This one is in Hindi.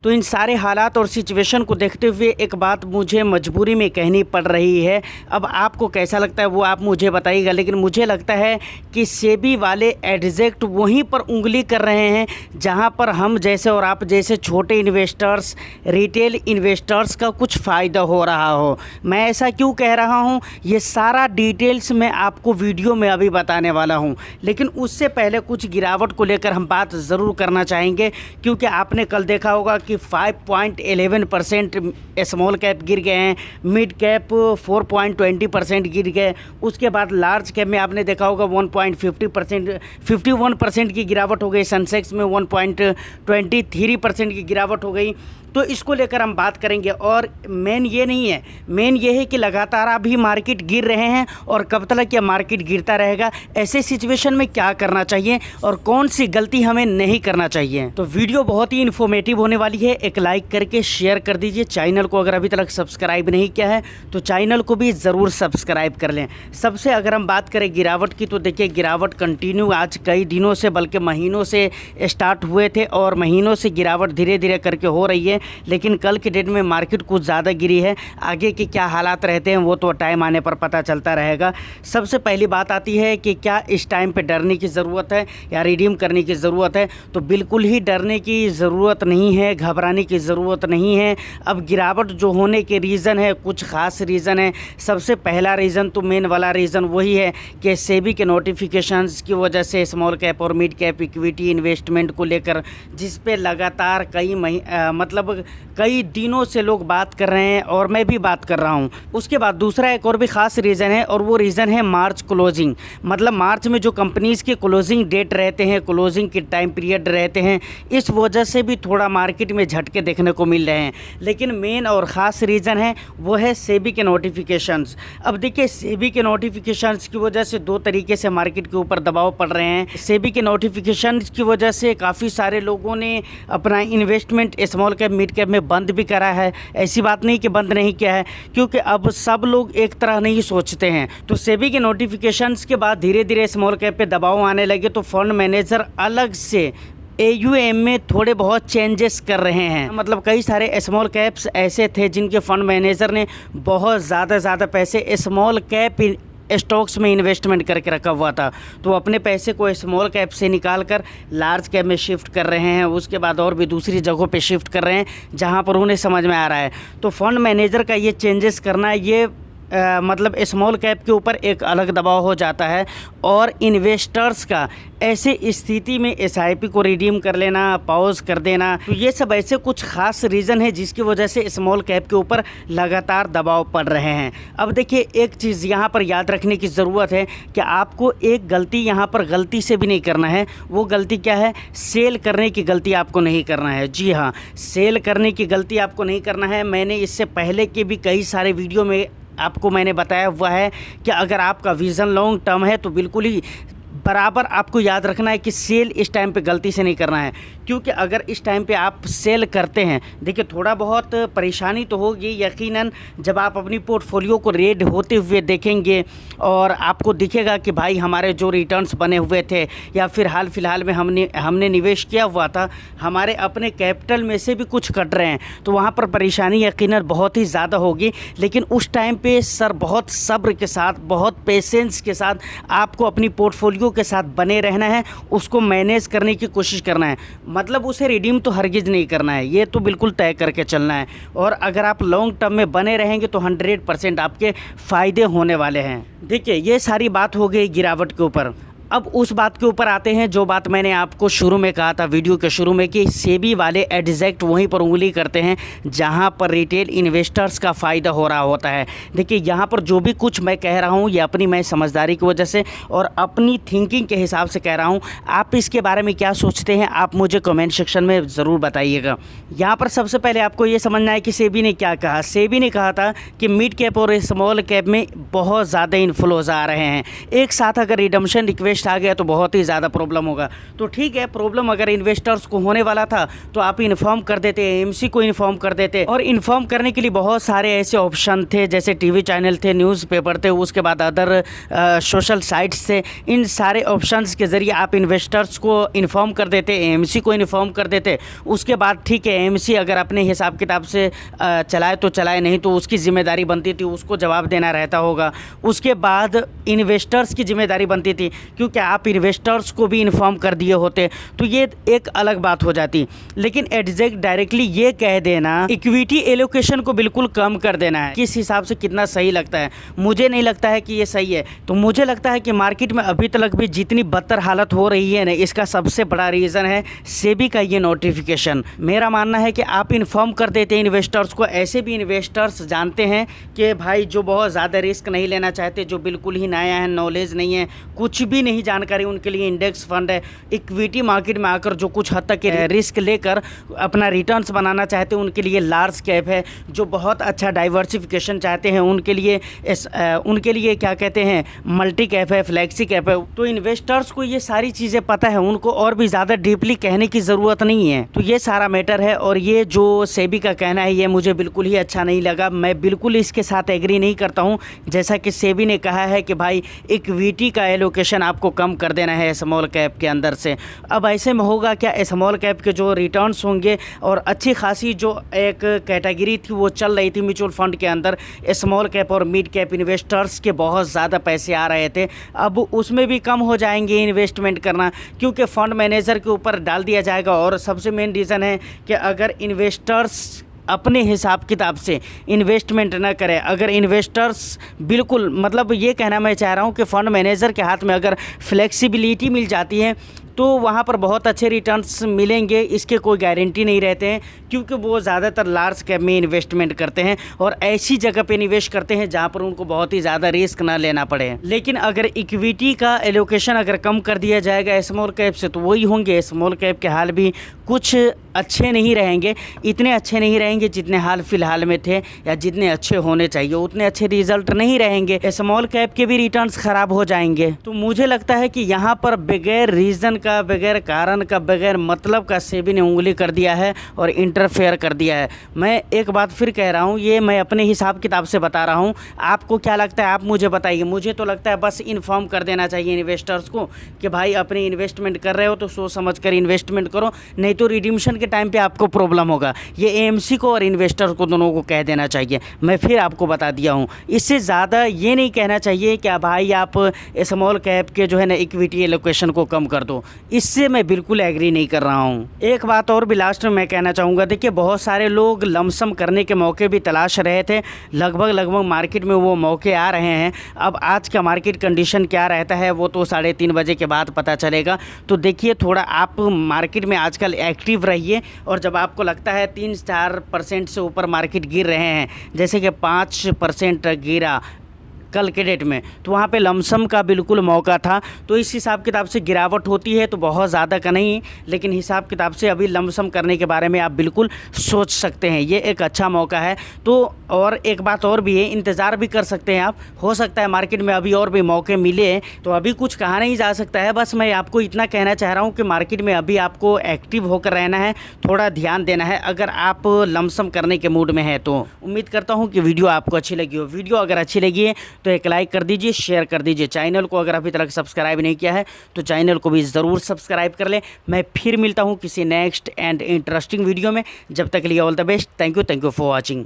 तो इन सारे हालात और सिचुएशन को देखते हुए एक बात मुझे मजबूरी में कहनी पड़ रही है। अब आपको कैसा लगता है वो आप मुझे बताइएगा, लेकिन मुझे लगता है कि सेबी वाले एग्जैक्ट वहीं पर उंगली कर रहे हैं जहां पर हम जैसे और आप जैसे छोटे इन्वेस्टर्स, रिटेल इन्वेस्टर्स का कुछ फ़ायदा हो रहा हो। मैं ऐसा क्यों कह रहा हूं, ये सारा डिटेल्स मैं आपको वीडियो में अभी बताने वाला हूं। लेकिन उससे पहले कुछ गिरावट को लेकर हम बात ज़रूर करना चाहेंगे, क्योंकि आपने कल देखा होगा कि 5.11% स्मॉल कैप गिर गए हैं, मिड कैप 4.20% गिर गए। उसके बाद लार्ज कैप में आपने देखा होगा 51% की गिरावट हो गई। सेंसेक्स में 1.23% की गिरावट हो गई। तो इसको लेकर हम बात करेंगे। और मेन ये नहीं है, मेन ये है कि लगातार अभी मार्केट गिर रहे हैं और कब तक यह मार्केट गिरता रहेगा, ऐसे सिचुएशन में क्या करना चाहिए और कौन सी गलती हमें नहीं करना चाहिए। तो वीडियो बहुत ही इन्फॉर्मेटिव होने वाली है। एक लाइक करके शेयर कर दीजिए। चैनल को अगर अभी तक सब्सक्राइब नहीं किया है तो चैनल को भी ज़रूर सब्सक्राइब कर लें। सबसे अगर हम बात करें गिरावट की, तो देखिए गिरावट कंटिन्यू आज कई दिनों से बल्कि महीनों से स्टार्ट हुए थे और महीनों से गिरावट धीरे धीरे करके हो रही है। लेकिन कल के डेट में मार्केट कुछ ज़्यादा गिरी है। आगे के क्या हालात रहते हैं वो तो टाइम आने पर पता चलता रहेगा। सबसे पहली बात आती है कि क्या इस टाइम पे डरने की ज़रूरत है या रिडीम करने की ज़रूरत है। तो बिल्कुल ही डरने की ज़रूरत नहीं है, घबराने की ज़रूरत नहीं है। अब गिरावट जो होने के रीज़न है, कुछ ख़ास रीज़न है। सबसे पहला रीज़न तो मेन वाला रीज़न वही है कि सेबी के नोटिफिकेशंस की वजह से स्मॉल कैप और मिड कैप इक्विटी इन्वेस्टमेंट को लेकर, जिस पे लगातार कई दिनों से लोग बात कर रहे हैं और मैं भी बात कर रहा हूं। उसके बाद दूसरा एक और भी ख़ास रीज़न है और वो रीज़न है मार्च क्लोजिंग। मतलब मार्च में जो कंपनीज़ के क्लोजिंग डेट रहते हैं, क्लोजिंग के टाइम पीरियड रहते हैं, इस वजह से भी थोड़ा मार्केट में झटके देखने को मिल रहे हैं। लेकिन मेन और ख़ास रीज़न है वो है सेबी के नोटिफिकेशंस। अब देखिए सेबी के नोटिफिकेशंस की वजह से दो तरीके से मार्केट के ऊपर दबाव पड़ रहे हैं। सेबी के नोटिफिकेशंस की वजह से काफ़ी सारे लोगों ने अपना investment small cap mid cap में बंद भी करा है। ऐसी बात नहीं कि बंद नहीं किया है, क्योंकि अब सब लोग एक तरह नहीं सोचते हैं। तो सेबी के नोटिफिकेशंस के बाद धीरे धीरे स्मॉल कैप पे दबाव आने लगे, तो फंड मैनेजर अलग से AUM में थोड़े बहुत चेंजेस कर रहे हैं। मतलब कई सारे स्मॉल कैप्स ऐसे थे जिनके फंड मैनेजर ने बहुत ज़्यादा पैसे स्मॉल कैप स्टॉक्स में इन्वेस्टमेंट करके रखा हुआ था, तो अपने पैसे को स्मॉल कैप से निकाल कर लार्ज कैप में शिफ्ट कर रहे हैं। उसके बाद और भी दूसरी जगहों पे शिफ्ट कर रहे हैं जहां पर उन्हें समझ में आ रहा है। तो फंड मैनेजर का ये चेंजेस करना, ये मतलब स्मॉल कैप के ऊपर एक अलग दबाव हो जाता है। और इन्वेस्टर्स का ऐसे स्थिति में SIP को रिडीम कर लेना, पॉज कर देना, तो ये सब ऐसे कुछ खास रीज़न है जिसकी वजह से स्मॉल कैप के ऊपर लगातार दबाव पड़ रहे हैं। अब देखिए एक चीज़ यहाँ पर याद रखने की ज़रूरत है कि आपको एक गलती यहाँ पर गलती से भी नहीं करना है। वो गलती क्या है? सेल करने की गलती आपको नहीं करना है। जी हाँ, सेल करने की गलती आपको नहीं करना है। मैंने इससे पहले के भी कई सारे वीडियो में आपको मैंने बताया हुआ है कि अगर आपका विज़न लॉन्ग टर्म है तो बिल्कुल ही बराबर आपको याद रखना है कि सेल इस टाइम पे गलती से नहीं करना है। क्योंकि अगर इस टाइम पे आप सेल करते हैं, देखिए थोड़ा बहुत परेशानी तो होगी यकीनन, जब आप अपनी पोर्टफोलियो को रेड होते हुए देखेंगे और आपको दिखेगा कि भाई हमारे जो रिटर्न्स बने हुए थे या फिर हाल फिलहाल में हमने निवेश किया हुआ था, हमारे अपने कैपिटल में से भी कुछ कट रहे हैं, तो वहाँ पर परेशानी यकीनन बहुत ही ज़्यादा होगी। लेकिन उस टाइम पे सर बहुत सब्र के साथ, बहुत पेशेंस के साथ आपको अपनी पोर्टफोलियो के साथ बने रहना है, उसको मैनेज करने की कोशिश करना है। मतलब उसे रिडीम तो हरगिज़ नहीं करना है, ये तो बिल्कुल तय करके चलना है। और अगर आप लॉन्ग टर्म में बने रहेंगे तो 100% आपके फ़ायदे होने वाले हैं। देखिए ये सारी बात हो गई गिरावट के ऊपर। अब उस बात के ऊपर आते हैं जो बात मैंने आपको शुरू में कहा था वीडियो के शुरू में, कि सेबी वाले एग्जैक्ट वहीं पर उंगली करते हैं जहां पर रिटेल इन्वेस्टर्स का फ़ायदा हो रहा होता है। देखिए यहां पर जो भी कुछ मैं कह रहा हूं ये अपनी मैं समझदारी की वजह से और अपनी थिंकिंग के हिसाब से कह रहा हूं। आप इसके बारे में क्या सोचते हैं आप मुझे कमेंट सेक्शन में ज़रूर बताइएगा। यहाँ पर सबसे पहले आपको ये समझना है कि सेबी ने क्या कहा। सेबी ने कहा था कि मिड कैप और स्मॉल कैप में बहुत ज़्यादा इन्फ्लोज आ रहे हैं। एक साथ अगर रिडम्पशन रिक्वेस्ट इंटरेस्ट आ गया तो बहुत ही ज़्यादा प्रॉब्लम होगा। तो ठीक है, प्रॉब्लम अगर इन्वेस्टर्स को होने वाला था तो आप इन्फॉर्म कर देते, एएमसी को इन्फॉर्म कर देते। और इन्फॉर्म करने के लिए बहुत सारे ऐसे ऑप्शन थे, जैसे टीवी चैनल थे, न्यूज़पेपर थे, उसके बाद अदर सोशल साइट्स थे। इन सारे ऑप्शंस के ज़रिए आप इन्वेस्टर्स को इन्फॉर्म कर देते, एएमसी को इन्फॉर्म कर देते। उसके बाद ठीक है, एएमसी अगर अपने हिसाब किताब से चलाए तो चलाए, नहीं तो उसकी ज़िम्मेदारी बनती थी, उसको जवाब देना रहता होगा। उसके बाद इन्वेस्टर्स की ज़िम्मेदारी बनती थी, क्योंकि आप इन्वेस्टर्स को भी इन्फॉर्म कर दिए होते तो ये एक अलग बात हो जाती। लेकिन एग्जैक्ट डायरेक्टली ये कह देना इक्विटी एलोकेशन को बिल्कुल कम कर देना है, किस हिसाब से कितना सही लगता है। मुझे नहीं लगता है कि ये सही है। तो मुझे लगता है कि मार्केट में अभी तक भी जितनी बदतर हालत हो रही है ना, इसका सबसे बड़ा रीज़न है सेबी का ये नोटिफिकेशन। मेरा मानना है कि आप इन्फॉर्म कर देते हैं इन्वेस्टर्स को। ऐसे भी इन्वेस्टर्स जानते हैं कि भाई जो बहुत ज़्यादा रिस्क नहीं लेना चाहते, जो बिल्कुल ही नया है, नॉलेज नहीं है, कुछ भी नहीं जानकारी, उनके लिए इंडेक्स फंड है। इक्विटी मार्केट में आकर जो कुछ हद तक रिस्क लेकर अपना रिटर्न्स बनाना चाहते हैं, उनके लिए लार्ज कैप है। जो बहुत अच्छा डाइवर्सिफिकेशन चाहते हैं, उनके लिए क्या कहते हैं, मल्टी कैप है, फ्लैक्सी कैप है। तो इन्वेस्टर्स को ये सारी चीज़ें पता है, उनको और भी ज़्यादा डीपली कहने की ज़रूरत नहीं है। तो ये सारा मैटर है। और ये जो सेबी का कहना है, ये मुझे बिल्कुल ही अच्छा नहीं लगा। मैं बिल्कुल इसके साथ एग्री नहीं करता हूँ। जैसा कि सेबी ने कहा है कि भाई इक्विटी का एलोकेशन आपको कम कर देना है स्मॉल कैप के अंदर से। अब ऐसे में होगा क्या, स्मॉल कैप के जो रिटर्न्स होंगे, और अच्छी खासी जो एक कैटेगरी थी वो चल रही थी म्यूचुअल फंड के अंदर, स्मॉल कैप और मिड कैप इन्वेस्टर्स के बहुत ज़्यादा पैसे आ रहे थे, अब उसमें भी कम हो जाएंगे इन्वेस्टमेंट करना, क्योंकि फ़ंड मैनेजर के ऊपर डाल दिया जाएगा। और सबसे मेन रीज़न है कि अगर इन्वेस्टर्स अपने हिसाब किताब से इन्वेस्टमेंट ना करें, अगर इन्वेस्टर्स बिल्कुल, मतलब ये कहना मैं चाह रहा हूँ कि फ़ंड मैनेजर के हाथ में अगर फ्लेक्सिबिलिटी मिल जाती है तो वहाँ पर बहुत अच्छे रिटर्न्स मिलेंगे, इसके कोई गारंटी नहीं रहते हैं, क्योंकि वो ज़्यादातर लार्ज कैप में इन्वेस्टमेंट करते हैं और ऐसी जगह पे निवेश करते हैं जहाँ पर उनको बहुत ही ज़्यादा रिस्क ना लेना पड़े। लेकिन अगर इक्विटी का एलोकेशन अगर कम कर दिया जाएगा स्मॉल कैप से, तो वही होंगे, स्मॉल कैप के हाल भी कुछ अच्छे नहीं रहेंगे, इतने अच्छे नहीं रहेंगे जितने हाल फिलहाल में थे, या जितने अच्छे होने चाहिए उतने अच्छे रिजल्ट नहीं रहेंगे। स्मॉल कैप के भी रिटर्न्स ख़राब हो जाएंगे। तो मुझे लगता है कि यहाँ पर बगैर रीज़न का, बगैर कारण का, बगैर मतलब का सेबी ने उंगली कर दिया है और इंटरफेयर कर दिया है। मैं एक बात फिर कह रहा हूँ, ये मैं अपने हिसाब किताब से बता रहा हूँ। आपको क्या लगता है, आप मुझे बताइए। मुझे तो लगता है बस इन्फॉर्म कर देना चाहिए इन्वेस्टर्स को कि भाई अपनी इन्वेस्टमेंट कर रहे हो तो सोच समझ कर इन्वेस्टमेंट करो, नहीं तो रिडीम्शन के टाइम पे आपको प्रॉब्लम होगा। ये एएमसी को और इन्वेस्टर को दोनों को कह देना चाहिए। मैं फिर आपको बता दिया हूँ, इससे ज़्यादा ये नहीं कहना चाहिए कि भाई आप स्मॉल कैप के जो है ना इक्विटी एलोकेशन को कम कर दो। इससे मैं बिल्कुल एग्री नहीं कर रहा हूँ। एक बात और भी लास्ट में मैं कहना चाहूँगा, देखिए बहुत सारे लोग लमसम करने के मौके भी तलाश रहे थे, लगभग मार्केट में वो मौके आ रहे हैं। अब आज का मार्केट कंडीशन क्या रहता है वो तो 3:30 बजे के बाद पता चलेगा। तो देखिए थोड़ा आप मार्केट में आजकल एक्टिव रहिए, और जब आपको लगता है 3-4% से ऊपर मार्केट गिर रहे हैं, जैसे कि 5% गिरा कल के डेट में, तो वहाँ पे लमसम का बिल्कुल मौका था। तो इस हिसाब किताब से गिरावट होती है तो बहुत ज़्यादा का नहीं, लेकिन हिसाब किताब से अभी लमसम करने के बारे में आप बिल्कुल सोच सकते हैं, ये एक अच्छा मौका है। तो और एक बात और भी है, इंतज़ार भी कर सकते हैं आप, हो सकता है मार्केट में अभी और भी मौके मिले। तो अभी कुछ कहा नहीं जा सकता है, बस मैं आपको इतना कहना चाह रहा हूँ कि मार्केट में अभी आपको एक्टिव होकर रहना है, थोड़ा ध्यान देना है अगर आप लमसम करने के मूड में है। तो उम्मीद करता हूँ कि वीडियो आपको अच्छी लगी हो। वीडियो अगर अच्छी लगी है तो एक लाइक कर दीजिए, शेयर कर दीजिए। चैनल को अगर अभी तक सब्सक्राइब नहीं किया है तो चैनल को भी ज़रूर सब्सक्राइब कर लें। मैं फिर मिलता हूँ किसी नेक्स्ट एंड इंटरेस्टिंग वीडियो में। जब तक के लिए all the best. Thank you for watching.